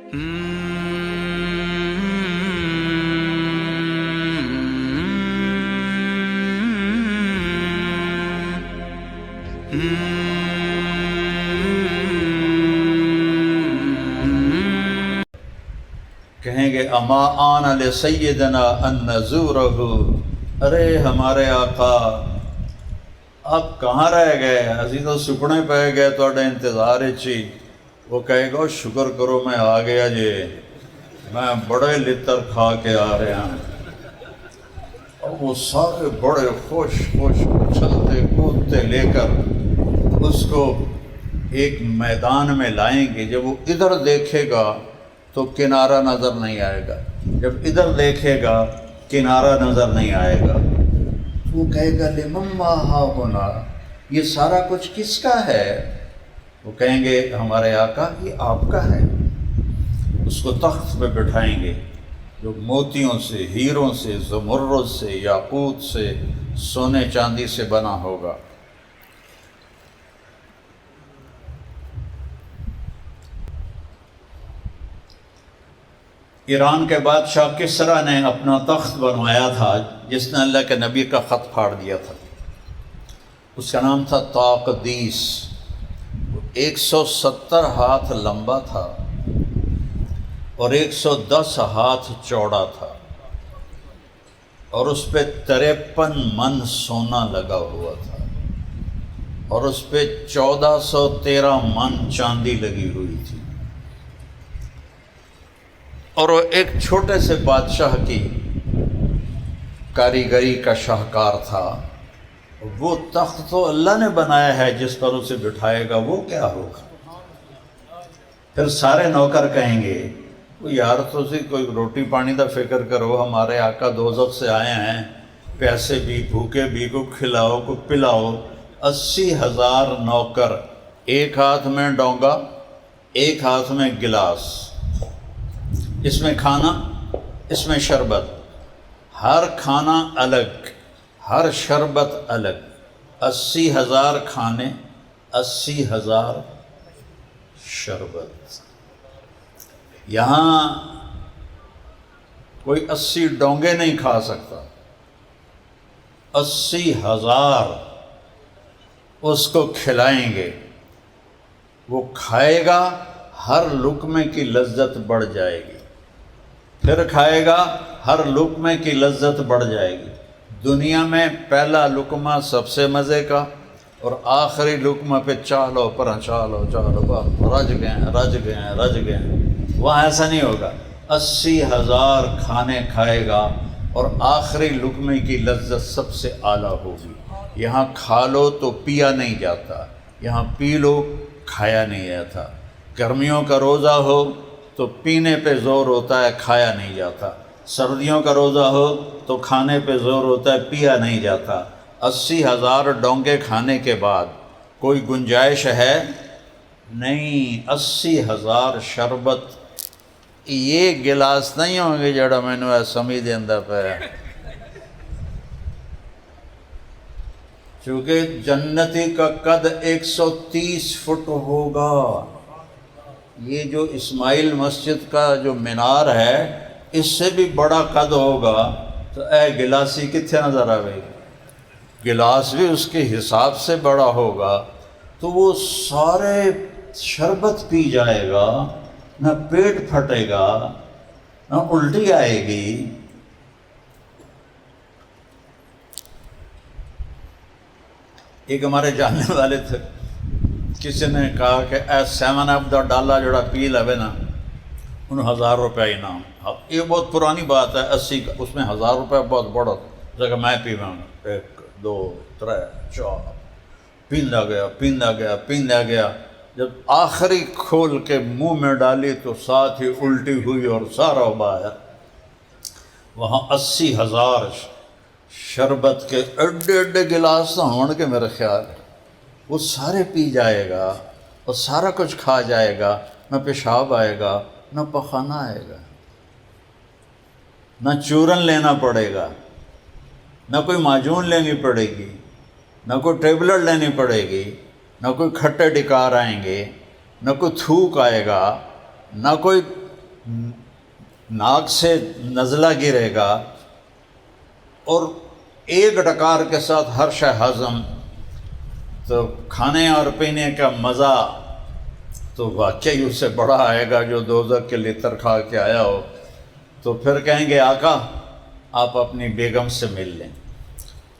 کہیں گے اما آن لسیدنا ان نزورہ، ارے ہمارے آقا آپ کہاں رہ گئے، اسی تو سکنے پہ گئے توڑے انتظار چی۔ وہ کہے گا شکر کرو میں آ گیا جی، میں بڑے لطر کھا کے آ رہے ہیں۔ اور وہ سارے بڑے خوش اچھلتے کودتے لے کر اس کو ایک میدان میں لائیں گے۔ جب وہ ادھر دیکھے گا تو کنارہ نظر نہیں آئے گا، جب ادھر دیکھے گا کنارہ نظر نہیں آئے گا۔ وہ کہے گا لمما ہا ہونا، یہ سارا کچھ کس کا ہے؟ وہ کہیں گے ہمارے آقا یہ آپ کا ہے۔ اس کو تخت پہ بٹھائیں گے جو موتیوں سے، ہیروں سے، زمرد سے، یاقوت سے، سونے چاندی سے بنا ہوگا۔ ایران کے بادشاہ کسریٰ نے اپنا تخت بنوایا تھا جس نے اللہ کے نبی کا خط پھاڑ دیا تھا۔ اس کا نام تھا طاقدیس۔ 170 ہاتھ لمبا تھا اور 110 ہاتھ چوڑا تھا، اور اس پہ 53 من سونا لگا ہوا تھا، اور اس پہ 1413 من چاندی لگی ہوئی تھی۔ اور وہ ایک چھوٹے سے بادشاہ کی کاریگری کا شاہکار تھا۔ وہ تخت تو اللہ نے بنایا ہے، جس پر اسے بٹھائے گا وہ کیا ہوگا؟ پھر سارے نوکر کہیں گے یار تسی کوئی روٹی پانی دا فکر کرو، ہمارے آقا دوزخ سے آئے ہیں، پیسے بھی بھوکے بھی، کو کھلاؤ کو پلاؤ۔ 80,000 نوکر، ایک ہاتھ میں ڈونگا، ایک ہاتھ میں گلاس، اس میں کھانا، اس میں شربت، ہر کھانا الگ، ہر شربت الگ۔ 80,000 کھانے، 80,000 شربت۔ یہاں کوئی 80 ڈونگے نہیں کھا سکتا، 80,000 اس کو کھلائیں گے۔ وہ کھائے گا، ہر لقمے کی لذت بڑھ جائے گی، پھر کھائے گا، ہر لقمے کی لذت بڑھ جائے گی۔ دنیا میں پہلا لقمہ سب سے مزے کا، اور آخری لقمہ پہ چالو پر چالو رج گئے۔ وہاں ایسا نہیں ہوگا۔ 80,000 کھانے کھائے گا اور آخری لقمے کی لذت سب سے اعلیٰ ہوگی۔ یہاں کھا لو تو پیا نہیں جاتا، یہاں پی لو کھایا نہیں جاتا۔ گرمیوں کا روزہ ہو تو پینے پہ زور ہوتا ہے، کھایا نہیں جاتا۔ سردیوں کا روزہ ہو تو کھانے پہ زور ہوتا ہے، پیا نہیں جاتا۔ 80,000 ڈونگے کھانے کے بعد کوئی گنجائش ہے نہیں۔ 80,000 شربت، یہ گلاس نہیں ہوں گے جڑا میں نے سمجھ دیندہ پہ، چونکہ جنتی کا قد 130 فٹ ہوگا۔ یہ جو اسماعیل مسجد کا جو مینار ہے اس سے بھی بڑا قد ہوگا، تو اے گلاسی کتنے نظر آئے گی؟ گلاس بھی اس کے حساب سے بڑا ہوگا، تو وہ سارے شربت پی جائے گا، نہ پیٹ پھٹے گا، نہ الٹی آئے گی۔ ایک ہمارے جاننے والے تھے، کسی نے کہا کہ اے 7 اپ دا ڈالا جڑا پی لوے نا، انہوں 1000 روپے انعام۔ اب یہ بہت پرانی بات ہے، 80 کا، اس میں 1000 روپے بہت بڑا تھا۔ جگہ میں پیواں 1 2 3 4 پیندا گیا۔ جب آخری کھول کے منہ میں ڈالی تو ساتھ ہی الٹی ہوئی اور سارا باہر۔ وہاں 80,000 شربت کے ایڈے گلاس نہ ہون کے میرے خیال ہے، وہ سارے پی جائے گا اور سارا کچھ کھا جائے گا، نہ پیشاب آئے گا، نہ پخانہ آئے گا، نہ چورن لینا پڑے گا، نہ کوئی معجون لینی پڑے گی، نہ کوئی ٹیبلٹ لینی پڑے گی، نہ کوئی کھٹے ڈکار آئیں گے، نہ کوئی تھوک آئے گا، نہ کوئی ناک سے نزلہ گرے گا اور ایک ڈکار کے ساتھ ہر شے ہضم، تو کھانے اور پینے کا مزہ تو واقعی اس سے بڑا آئے گا جو دوزخ کے لتر کھا کے آیا ہو۔ تو پھر کہیں گے آقا آپ اپنی بیگم سے مل لیں،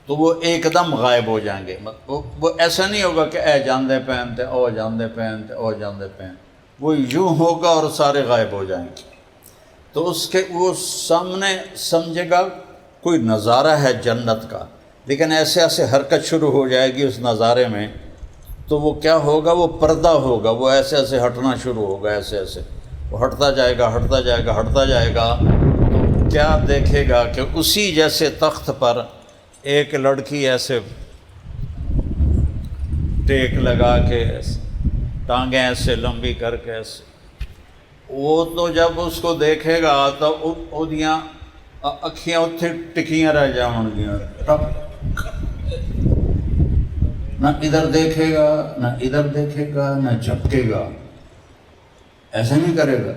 تو وہ ایک دم غائب ہو جائیں گے۔ وہ ایسا نہیں ہوگا کہ اے جاندے پہنتے او جاندے پہنتے او جاندے پہنتے، وہ یوں ہوگا اور سارے غائب ہو جائیں گے۔ تو اس کے وہ سامنے سمجھے گا کوئی نظارہ ہے جنت کا، لیکن ایسے ایسے حرکت شروع ہو جائے گی اس نظارے میں، تو وہ کیا ہوگا، وہ پردہ ہوگا، وہ ایسے ایسے ہٹنا شروع ہوگا، ایسے ایسے وہ ہٹتا جائے گا ہٹتا جائے گا ہٹتا جائے گا۔ تو کیا دیکھے گا کہ اسی جیسے تخت پر ایک لڑکی ایسے ٹیک لگا کے ایسے ٹانگیں ایسے لمبی کر کے ایسے، وہ تو جب اس کو دیکھے گا تو اودیاں اکھیاں اتھے ٹکیاں رہ جاؤں گیاں، نہ ادھر دیکھے گا نہ ادھر دیکھے گا نہ جھپکے گا، ایسا نہیں کرے گا۔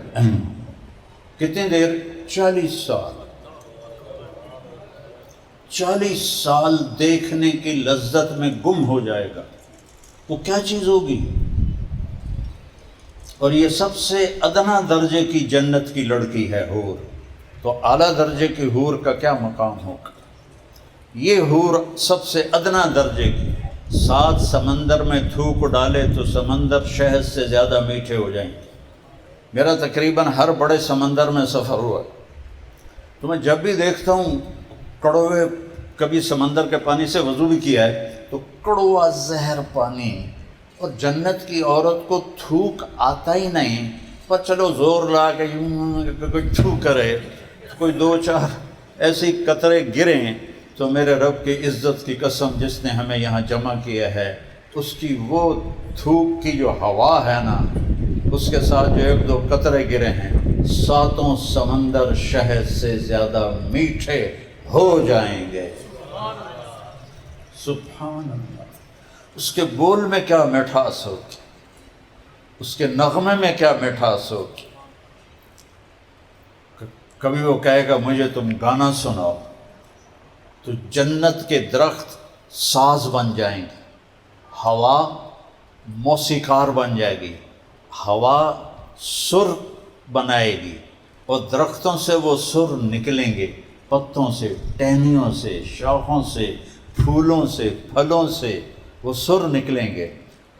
کتنی دیر؟ 40 سال۔ 40 سال دیکھنے کی لذت میں گم ہو جائے گا۔ وہ کیا چیز ہوگی؟ اور یہ سب سے ادنا درجے کی جنت کی لڑکی ہے حور، تو اعلیٰ درجے کی حور کا کیا مقام ہوگا؟ یہ حور سب سے ادنا درجے کی 7 سمندر میں تھوک ڈالے تو سمندر شہد سے زیادہ میٹھے ہو جائیں گے۔ میرا تقریباً ہر بڑے سمندر میں سفر ہوا، تو میں جب بھی دیکھتا ہوں کڑوے، کبھی سمندر کے پانی سے وضو بھی کیا ہے تو کڑوا زہر پانی، اور جنت کی عورت کو تھوک آتا ہی نہیں، پر چلو زور لا کے کوئی چھو کرے، کوئی 2-4 ایسی قطرے گریں تو میرے رب کی عزت کی قسم جس نے ہمیں یہاں جمع کیا ہے، اس کی وہ تھوک کی جو ہوا ہے نا، اس کے ساتھ جو 1-2 قطرے گرے ہیں، 7 سمندر شہد سے زیادہ میٹھے ہو جائیں گے۔ سبحان اللہ۔ اس کے بول میں کیا مٹھاس ہوگی، اس کے نغمے میں کیا مٹھاس ہوگی۔ کبھی وہ کہے گا مجھے تم گانا سناؤ، تو جنت کے درخت ساز بن جائیں گے، ہوا موسیقار بن جائے گی، ہوا سر بنائے گی، اور درختوں سے وہ سر نکلیں گے، پتوں سے، ٹہنیوں سے، شاخوں سے، پھولوں سے، پھلوں سے وہ سر نکلیں گے،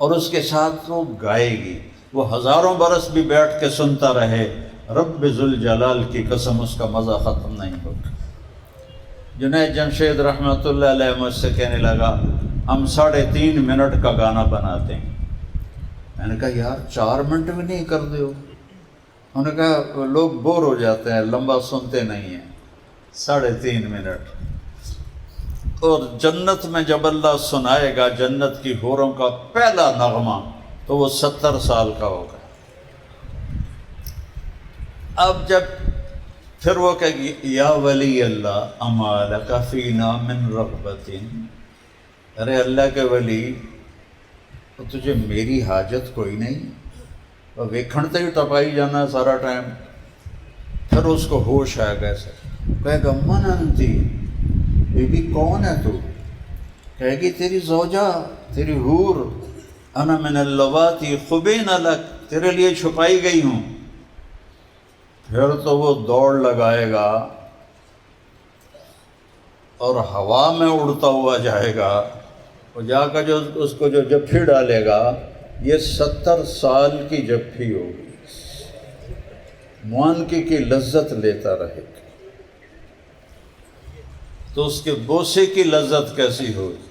اور اس کے ساتھ وہ گائے گی۔ وہ ہزاروں برس بھی بیٹھ کے سنتا رہے، رب ذوالجلال کی قسم اس کا مزہ ختم نہیں ہوگا۔ جنید جمشید رحمۃ اللہ علیہ مجھ سے کہنے لگا ہم 3.5 منٹ کا گانا بناتے ہیں۔ میں نے کہا یار 4 منٹ بھی نہیں کر دے ہو؟ انہوں نے کہا لوگ بور ہو جاتے ہیں، لمبا سنتے نہیں ہیں۔ 3.5 منٹ۔ اور جنت میں جب اللہ سنائے گا جنت کی حوروں کا پہلا نغمہ تو وہ 70 سال کا ہوگا۔ اب جب پھر وہ کہے گی یا ولی اللہ اما لک فینا من رغبت، ارے اللہ کے ولی تو تجھے میری حاجت کوئی نہیں، اور ویکھنتے ہی ٹپائی جانا سارا ٹائم۔ پھر اس کو ہوش آئے گا، ایسے کہے گا من انتی، بی بی کون ہے تو؟ کہے گی تیری زوجہ، تیری حور، انا من اللواتی خبین لک، تیرے لیے چھپائی گئی ہوں۔ پھر تو وہ دوڑ لگائے گا اور ہوا میں اڑتا ہوا جائے گا، اور جا کر جو اس کو جو جپھی ڈالے گا یہ 70 سال کی جپھی ہوگی، معانقے کی لذت لیتا رہے گا۔ تو اس کے بوسے کی لذت کیسی ہوگی؟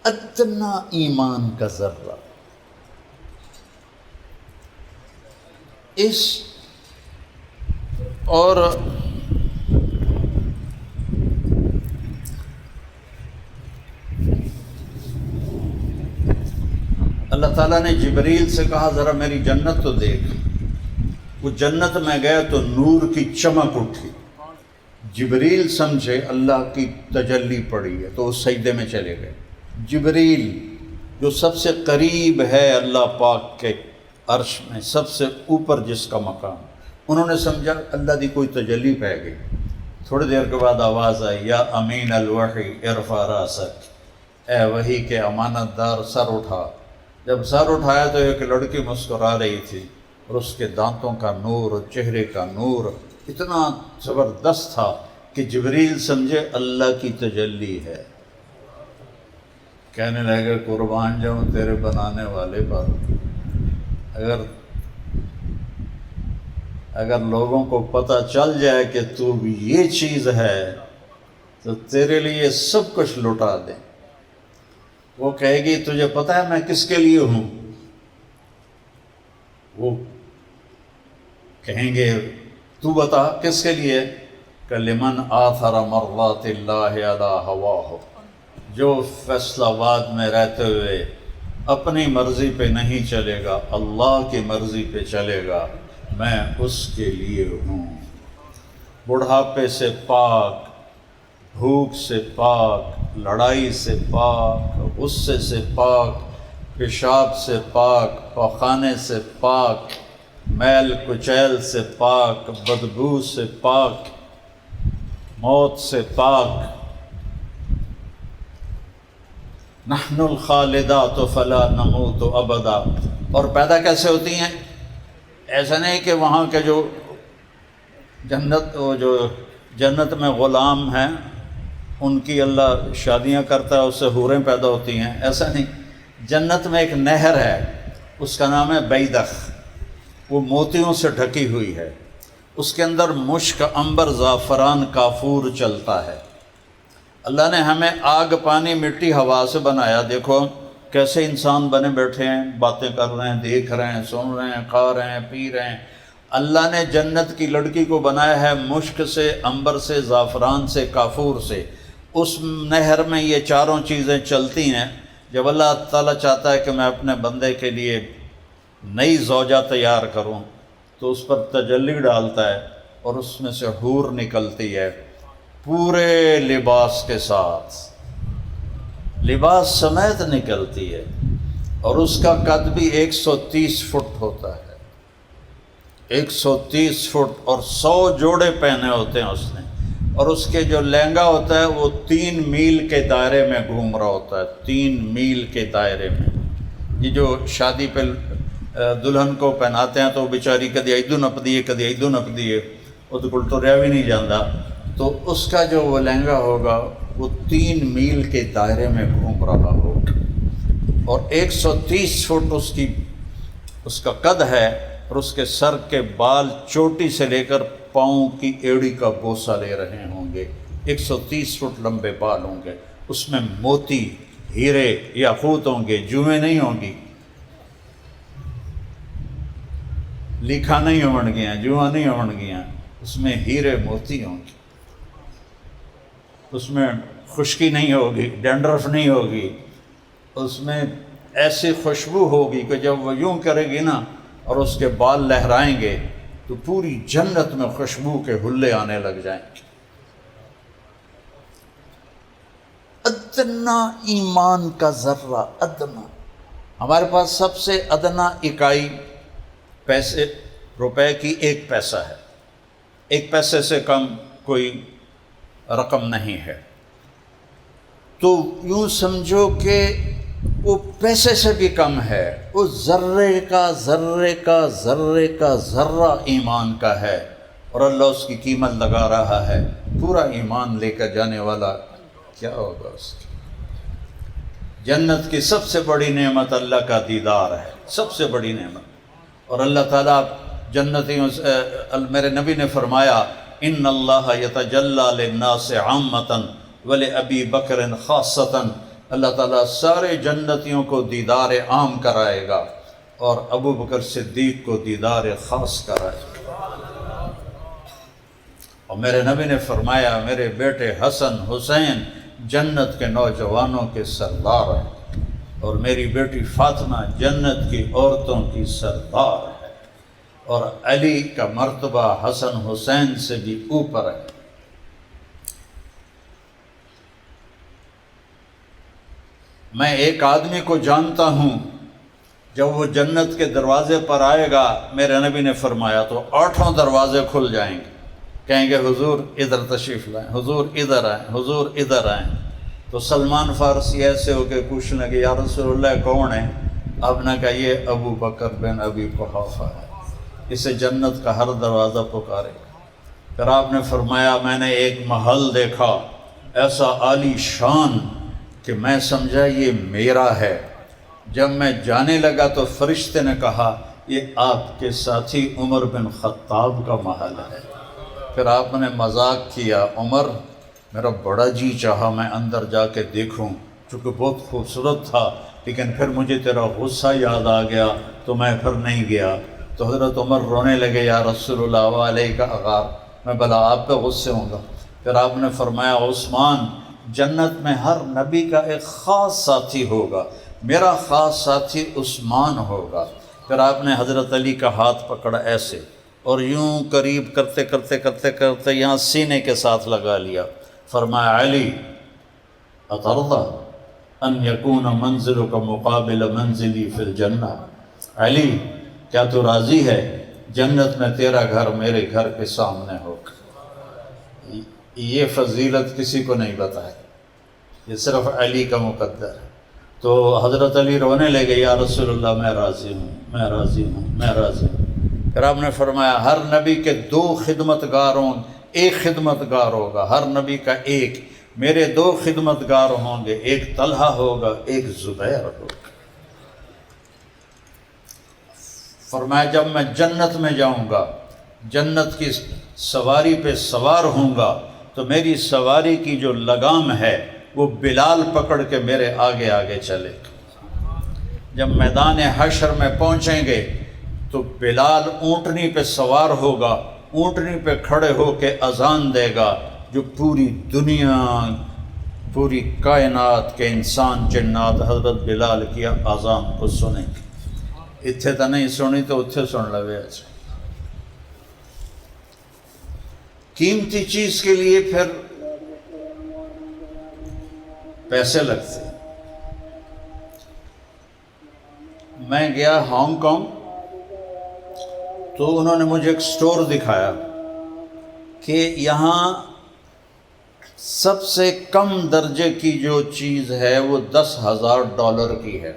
ادنا ایمان کا ذرہ اس اور اللہ تعالیٰ نے جبریل سے کہا ذرا میری جنت تو دیکھ۔ وہ جنت میں گیا تو نور کی چمک اٹھی، جبریل سمجھے اللہ کی تجلی پڑی ہے تو وہ سجدے میں چلے گئے۔ جبریل جو سب سے قریب ہے اللہ پاک کے، عرش میں سب سے اوپر جس کا مقام، انہوں نے سمجھا اللہ دی کوئی تجلی پہ گئی۔ تھوڑی دیر کے بعد آواز آئی، یا امین الوحی ارفع راسک، اے وحی کے امانت دار سر اٹھا۔ جب سر اٹھایا تو ایک لڑکی مسکرا رہی تھی، اور اس کے دانتوں کا نور، چہرے کا نور اتنا زبردست تھا کہ جبریل سمجھے اللہ کی تجلی ہے۔ کہنے لگے قربان جاؤں تیرے بنانے والے پر، اگر لوگوں کو پتہ چل جائے کہ تو بھی یہ چیز ہے تو تیرے لیے سب کچھ لٹا دیں۔ وہ کہے گی تجھے پتہ ہے میں کس کے لیے ہوں؟ وہ کہیں گے تو بتا کس کے لیے؟ کہ لمن آثر مرضات اللہ علی ہواہ، جو فیصلہ آباد میں رہتے ہوئے اپنی مرضی پہ نہیں چلے گا، اللہ کی مرضی پہ چلے گا، میں اس کے لیے ہوں۔ بڑھاپے سے پاک، بھوک سے پاک، لڑائی سے پاک، غصے سے پاک، پیشاب سے پاک، پاخانے سے پاک، میل کچیل سے پاک، بدبو سے پاک، موت سے پاک۔ نحن الخالدات فلا نموت ابدا۔ اور پیدا کیسے ہوتی ہیں؟ ایسا نہیں کہ وہاں کے جو جنت میں غلام ہیں ان کی اللہ شادیاں کرتا ہے، اس سے حوریں پیدا ہوتی ہیں، ایسا نہیں۔ جنت میں ایک نہر ہے، اس کا نام ہے بیدخ، وہ موتیوں سے ڈھکی ہوئی ہے، اس کے اندر مشک، عنبر، زعفران، کافور چلتا ہے۔ اللہ نے ہمیں آگ، پانی، مٹی، ہوا سے بنایا۔ دیکھو کیسے انسان بنے بیٹھے ہیں، باتیں کر رہے ہیں، دیکھ رہے ہیں، سن رہے ہیں، کھا رہے ہیں، پی رہے ہیں۔ اللہ نے جنت کی لڑکی کو بنایا ہے مشک سے، عنبر سے، زعفران سے، کافور سے۔ اس نہر میں یہ چاروں چیزیں چلتی ہیں۔ جب اللہ تعالیٰ چاہتا ہے کہ میں اپنے بندے کے لیے نئی زوجہ تیار کروں تو اس پر تجلی ڈالتا ہے، اور اس میں سے حور نکلتی ہے پورے لباس کے ساتھ، لباس سمیت نکلتی ہے، اور اس کا قد بھی 130 فٹ ہوتا ہے، 130 فٹ، اور 100 جوڑے پہنے ہوتے ہیں اس نے، اور اس کے جو لہنگا ہوتا ہے وہ 3 میل کے دائرے میں گھوم رہا ہوتا ہے، 3 میل کے دائرے میں۔ یہ جو شادی پہ دلہن کو پہناتے ہیں تو بیچاری کدی ادھر نپ دیے، کدی ادھر نپ دیے، وہ تو کل تو رہا بھی نہیں جاندہ، تو اس کا جو وہ لہنگا ہوگا وہ 3 میل کے دائرے میں گھوم رہا ہوگا، اور 130 فٹ اس کا قد ہے، اور اس کے سر کے بال چوٹی سے لے کر پاؤں کی ایڑی کا بوسہ لے رہے ہوں گے، 130 فٹ لمبے بال ہوں گے، اس میں موتی، ہیرے، یاقوت ہوں گے، جوئیں نہیں ہوں گی، لکھا نہیں ہون گیا، جواں نہیں ہون گیا، اس میں ہیرے موتی ہوں گے، اس میں خشکی نہیں ہوگی، ڈینڈرف نہیں ہوگی، اس میں ایسی خوشبو ہوگی کہ جب وہ یوں کرے گی نا اور اس کے بال لہرائیں گے تو پوری جنت میں خوشبو کے حلے آنے لگ جائیں گے۔ ادنا ایمان کا ذرہ، ادنا، ہمارے پاس سب سے ادنا اکائی پیسے، روپے کی 1 پیسہ ہے، 1 پیسے سے کم کوئی رقم نہیں ہے، تو یوں سمجھو کہ وہ پیسے سے بھی کم ہے، وہ ذرے کا ذرہ ایمان کا ہے، اور اللہ اس کی قیمت لگا رہا ہے۔ پورا ایمان لے کر جانے والا کیا ہوگا اس کی؟ جنت کی سب سے بڑی نعمت اللہ کا دیدار ہے، سب سے بڑی نعمت۔ اور اللہ تعالیٰ جنتیوں سے، میرے نبی نے فرمایا ان اللہ یتجلی للناس عامۃ ولأبی بکر خاصۃ، اللہ تعالیٰ سارے جنتیوں کو دیدار عام کرائے گا اور ابو بکر صدیق کو دیدار خاص کرائے گا۔ اور میرے نبی نے فرمایا میرے بیٹے حسن حسین جنت کے نوجوانوں کے سردار ہیں، اور میری بیٹی فاطمہ جنت کی عورتوں کی سردار ہے، اور علی کا مرتبہ حسن حسین سے بھی اوپر ہے۔ میں ایک آدمی کو جانتا ہوں جب وہ جنت کے دروازے پر آئے گا، میرے نبی نے فرمایا تو 8 دروازے کھل جائیں گے، کہیں گے حضور ادھر تشریف لائیں، حضور ادھر آئیں، حضور ادھر آئیں۔ تو سلمان فارسی ایسے ہو کے پوچھنے لگے یا رسول اللہ کون ہے؟ آپ نے کہا یہ ابو بکر بن ابی قحافہ ہے، اسے جنت کا ہر دروازہ پکارے گا۔ پھر آپ نے فرمایا میں نے ایک محل دیکھا ایسا عالی شان کہ میں سمجھا یہ میرا ہے۔ جب میں جانے لگا تو فرشتے نے کہا یہ آپ کے ساتھی عمر بن خطاب کا محل ہے۔ پھر آپ نے مذاق کیا، عمر میرا بڑا جی چاہا میں اندر جا کے دیکھوں چونکہ بہت خوبصورت تھا، لیکن پھر مجھے تیرا غصہ یاد آ گیا تو میں پھر نہیں گیا۔ تو حضرت عمر رونے لگے یا رسول اللہ علیہ کا اغار، میں بھلا آپ پہ غصے ہوں گا؟ پھر آپ نے فرمایا عثمان جنت میں ہر نبی کا ایک خاص ساتھی ہوگا، میرا خاص ساتھی عثمان ہوگا۔ پھر آپ نے حضرت علی کا ہاتھ پکڑا ایسے اور یوں قریب کرتے کرتے کرتے کرتے یہاں سینے کے ساتھ لگا لیا، فرمایا علی اترضی ان یکون منزلک مقابل منزلی فی الجنہ، علی کیا تو راضی ہے جنت میں تیرا گھر میرے گھر کے سامنے ہوگا؟ یہ فضیلت کسی کو نہیں بتائی، یہ صرف علی کا مقدر ہے۔ تو حضرت علی رونے لگے یا رسول اللہ میں راضی ہوں، میں راضی ہوں، میں راضی ہوں۔ پھر آپ نے فرمایا ہر نبی کے 2 خدمتگاروں، ایک خدمتگار ہوگا، ہر نبی کا ایک، میرے 2 خدمتگار ہوں گے، ایک طلحہ ہوگا ایک زبیر ہوگا۔ فرمایا جب میں جنت میں جاؤں گا، جنت کی سواری پہ سوار ہوں گا تو میری سواری کی جو لگام ہے وہ بلال پکڑ کے میرے آگے آگے چلے گا۔ جب میدان حشر میں پہنچیں گے تو بلال اونٹنی پہ سوار ہوگا، اونٹنی پہ کھڑے ہو کے اذان دے گا، جو پوری دنیا پوری کائنات کے انسان جنات حضرت بلال کی اذان کو سنیں گے۔ اتھے تو نہیں سنی تو اتھے سن لوے۔ اچھا قیمتی چیز کے لیے پھر پیسے لگتے۔ میں گیا ہانگ کانگ تو انہوں نے مجھے ایک سٹور دکھایا کہ یہاں سب سے کم درجے کی جو چیز ہے وہ $10,000 کی ہے،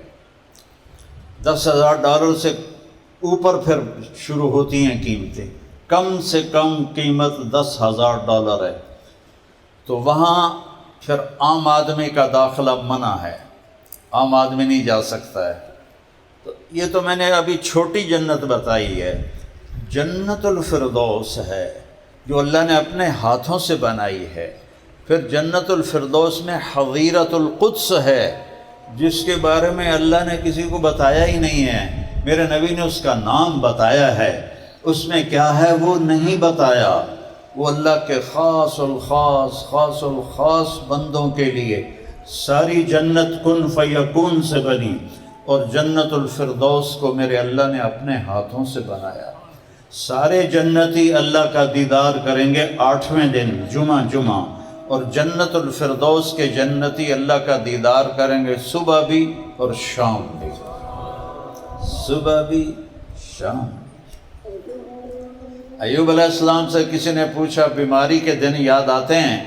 $10,000 سے اوپر پھر شروع ہوتی ہیں قیمتیں، کم سے کم قیمت $10,000 ہے۔ تو وہاں پھر عام آدمی کا داخلہ منع ہے، عام آدمی نہیں جا سکتا ہے۔ تو یہ تو میں نے ابھی چھوٹی جنت بتائی ہے، جنت الفردوس ہے جو اللہ نے اپنے ہاتھوں سے بنائی ہے۔ پھر جنت الفردوس میں حظیرۃ القدس ہے جس کے بارے میں اللہ نے کسی کو بتایا ہی نہیں ہے، میرے نبی نے اس کا نام بتایا ہے، اس میں کیا ہے وہ نہیں بتایا۔ وہ اللہ کے خاص الخاص بندوں کے لیے ساری جنت کن فیکون سے بنی، اور جنت الفردوس کو میرے اللہ نے اپنے ہاتھوں سے بنایا۔ سارے جنتی اللہ کا دیدار کریں گے 8ویں دن جمعہ، اور جنت الفردوس کے جنتی اللہ کا دیدار کریں گے صبح بھی اور شام بھی، صبح بھی شام بھی۔ ایوب علیہ السلام سے کسی نے پوچھا بیماری کے دن یاد آتے ہیں؟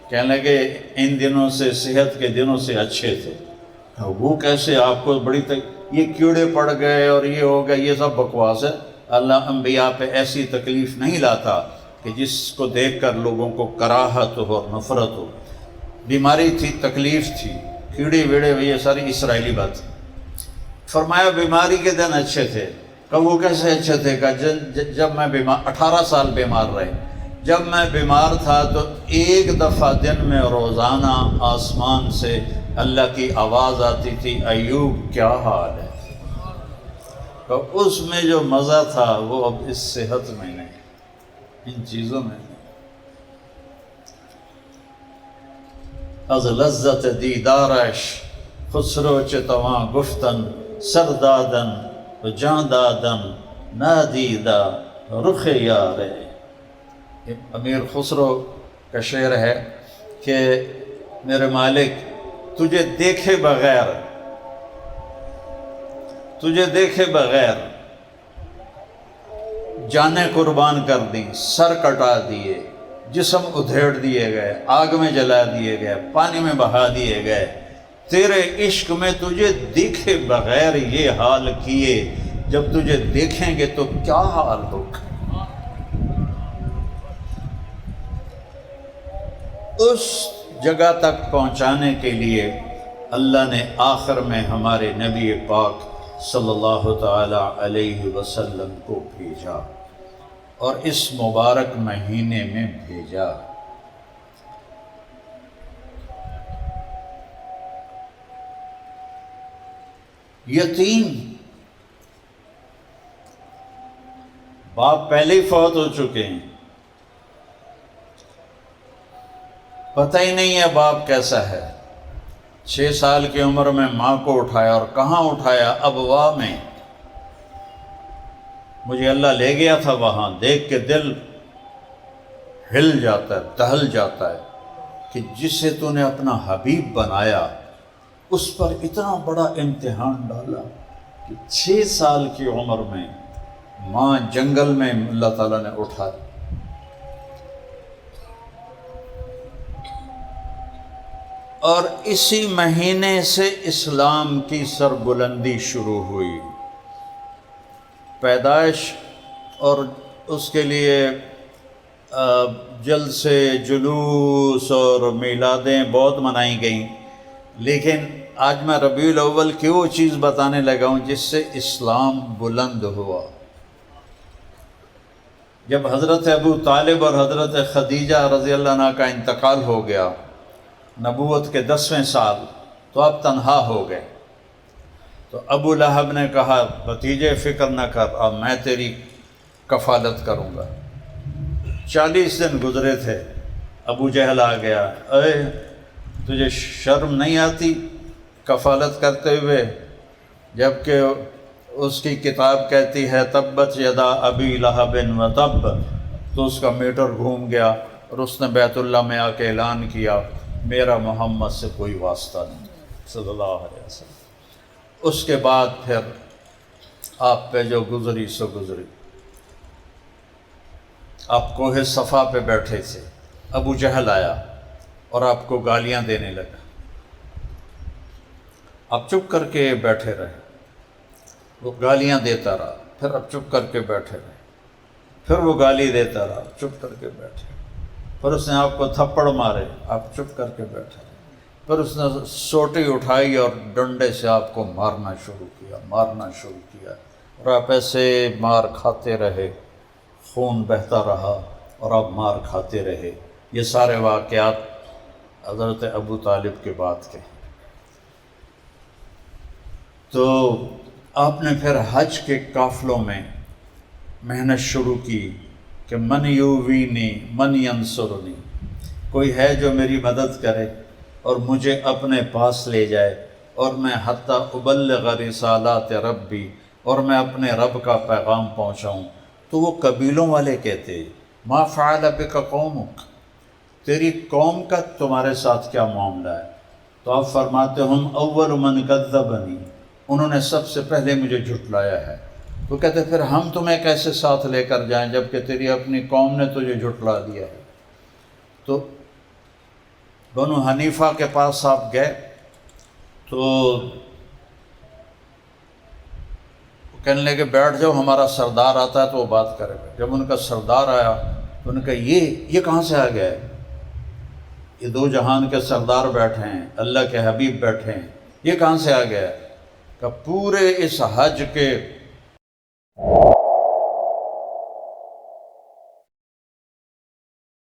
کہنے لگے ان دنوں سے صحت کے دنوں سے اچھے تھے۔ وہ کیسے؟ آپ کو بڑی یہ کیڑے پڑ گئے اور یہ ہو گئے، یہ سب بکواس ہے۔ اللہ انبیاء پہ ایسی تکلیف نہیں لاتا کہ جس کو دیکھ کر لوگوں کو کراہت ہو اور نفرت ہو۔ بیماری تھی، تکلیف تھی، کیڑے ویڑے، یہ ساری اسرائیلی بات۔ فرمایا بیماری کے دن اچھے تھے۔ کہ وہ کیسے اچھے تھے؟ کہ جب میں بیمار 18 سال بیمار رہے، جب میں بیمار تھا تو ایک دفعہ دن میں روزانہ آسمان سے اللہ کی آواز آتی تھی ایوب کیا حال ہے؟ تو اس میں جو مزہ تھا وہ اب اس صحت میں نہیں، ان چیزوں میں نہیں۔ از لذت دیدارش خسرو چتواں گفتن سردادن و جان دادن نادیدہ رخ یار۔ امیر خسرو کا شعر ہے کہ میرے مالک تجھے دیکھے بغیر تجھے دیکھے بغیر جانیں قربان کر دیں، سر کٹا دیے، جسم ادھیڑ دیے گئے، آگ میں جلا دیے گئے، پانی میں بہا دیے گئے، تیرے عشق میں تجھے دیکھے بغیر یہ حال کیے، جب تجھے دیکھیں گے تو کیا حال ہوگا۔ اس جگہ تک پہنچانے کے لیے اللہ نے آخر میں ہمارے نبی پاک صلی اللہ تعالی علیہ وسلم کو بھیجا اور اس مبارک مہینے میں بھیجا۔ یتیم، باپ پہلے ہی فوت ہو چکے ہیں، پتہ ہی نہیں ہے باپ کیسا ہے۔ 6 سال کی عمر میں ماں کو اٹھایا، اور کہاں اٹھایا؟ ابوا میں۔ مجھے اللہ لے گیا تھا وہاں، دیکھ کے دل ہل جاتا ہے، دہل جاتا ہے کہ جسے تو نے اپنا حبیب بنایا اس پر اتنا بڑا امتحان ڈالا کہ 6 سال کی عمر میں ماں جنگل میں اللہ تعالیٰ نے اٹھائی۔ اور اسی مہینے سے اسلام کی سربلندی شروع ہوئی۔ پیدائش اور اس کے لیے جلسے، جلوس اور میلادیں بہت منائی گئیں، لیکن آج میں ربیع الاول کی وہ چیز بتانے لگا ہوں جس سے اسلام بلند ہوا۔ جب حضرت ابو طالب اور حضرت خدیجہ رضی اللہ عنہ کا انتقال ہو گیا نبوت کے 10ویں سال، تو آپ تنہا ہو گئے۔ تو ابو لہب نے کہا بھتیجے فکر نہ کر، اب میں تیری کفالت کروں گا۔ 40 دن گزرے تھے، ابو جہل آ گیا، اے تجھے شرم نہیں آتی کفالت کرتے ہوئے؟ جبکہ اس کی کتاب کہتی ہے تبت یدا ابی لہب و تب، تو اس کا میٹر گھوم گیا اور اس نے بیت اللہ میں آ کے اعلان کیا میرا محمد سے کوئی واسطہ نہیں صلی اللہ علیہ وسلم۔ اس کے بعد پھر آپ پہ جو گزری سو گزری۔ آپ کوہ صفا پہ بیٹھے تھے، ابو جہل آیا اور آپ کو گالیاں دینے لگا۔ آپ چپ کر کے بیٹھے رہے، وہ گالیاں دیتا رہا، پھر آپ چپ کر کے بیٹھے رہے، پھر وہ گالی دیتا رہا، چپ کر کے بیٹھے، پھر اس نے آپ کو تھپڑ مارے، آپ چپ کر کے بیٹھے، پھر اس نے سوٹی اٹھائی اور ڈنڈے سے آپ کو مارنا شروع کیا اور آپ ایسے مار کھاتے رہے، خون بہتا رہا اور آپ مار کھاتے رہے۔ یہ سارے واقعات حضرت ابو طالب کے بعد کے۔ تو آپ نے پھر حج کے قافلوں میں محنت شروع کی کہ من یووینی من ینصرنی، کوئی ہے جو میری مدد کرے اور مجھے اپنے پاس لے جائے، اور میں حتیٰ ابلغ رسالات ربی، اور میں اپنے رب کا پیغام پہنچاؤں۔ تو وہ قبیلوں والے کہتے ما فعل بک قومک، تیری قوم کا تمہارے ساتھ کیا معاملہ ہے؟ تو آپ فرماتے ہم اول من کذبنی، انہوں نے سب سے پہلے مجھے جھٹلایا ہے۔ تو کہتے پھر ہم تمہیں کیسے ساتھ لے کر جائیں جبکہ تیری اپنی قوم نے تجھے جھٹلا دیا ہے؟ تو بنو حنیفہ کے پاس آپ گئے تو کہنے لگے بیٹھ جاؤ، ہمارا سردار آتا ہے تو وہ بات کرے گا۔ جب ان کا سردار آیا تو انہوں نے کہا یہ کہاں سے آ گیا ہے؟ یہ 2 جہان کے سردار بیٹھے ہیں، اللہ کے حبیب بیٹھے ہیں، یہ کہاں سے آ گیا ہے؟ کہ پورے اس حج کے